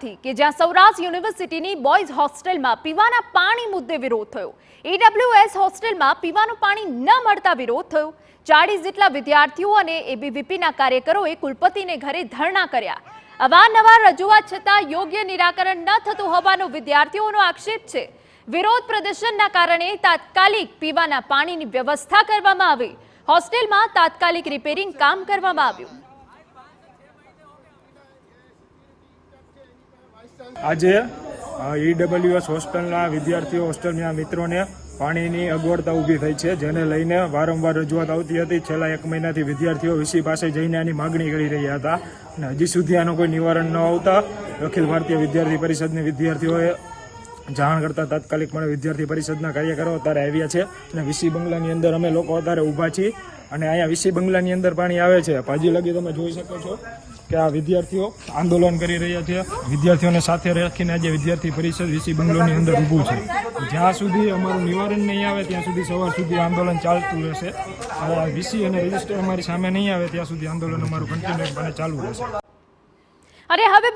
કે જ્યાં સૌરાષ્ટ્ર યુનિવર્સિટીની બોયઝ હોસ્ટેલમાં પીવાના પાણી મુદ્દે વિરોધ થયો। AWS હોસ્ટેલમાં પીવાનું પાણી ન મળતા વિરોધ થયો। 40 જેટલા વિદ્યાર્થીઓ અને ABVPના કાર્યકરોએ કુલપતિને ઘરે ધરણા કર્યા। અવારનવાર રજૂઆત છતાં યોગ્ય નિરાકરણ ન થતું હોવાનો વિદ્યાર્થીઓનો આક્ષેપ છે। વિરોધ પ્રદર્શનના કારણે તાત્કાલિક પીવાના પાણીની વ્યવસ્થા કરવામાં આવી। હોસ્ટેલમાં તાત્કાલિક રિપેરિંગ કામ કરવામાં આવ્યું। આજે EWS હોસ્ટેલના વિદ્યાર્થીઓ હોસ્ટેલના મિત્રોને પાણીની અગવડતા ઊભી થઈ છે, જેને લઈને વારંવાર રજૂઆત આવતી હતી। છેલ્લા 1 મહિનાથી વિદ્યાર્થીઓ વીસી પાસે જઈને આની માગણી કરી રહ્યા હતા અને હજી સુધી આનું કોઈ નિવારણ ન આવતા અખિલ ભારતીય વિદ્યાર્થી પરિષદની વિદ્યાર્થીઓએ જાણ કરતા તાત્કાલિકપણે વિદ્યાર્થી પરિષદના કાર્યકરો અત્યારે આવ્યા છે અને વીસી બંગલાની અંદર અમે લોકો અત્યારે ઊભા છીએ અને અહીંયા વીસી બંગલાની અંદર પાણી આવે છે। હજી લગી તમે જોઈ શકો છો કે આ વિદ્યાર્થીઓ આંદોલન કરી રહ્યા છે। વિદ્યાર્થીઓને સાથે રાખીને આજે વિદ્યાર્થી પરિષદ વીસી બંગલોની અંદર ઊભું છે। જ્યાં સુધી અમારું નિવારણ નહીં આવે ત્યાં સુધી સવાર સુધી આંદોલન ચાલતું રહેશે। વીસી અને રજિસ્ટર અમારી સામે નહીં આવે ત્યાં સુધી આંદોલન અમારું કન્ટિન્યુઅસપણે ચાલુ રહેશે। અને હવે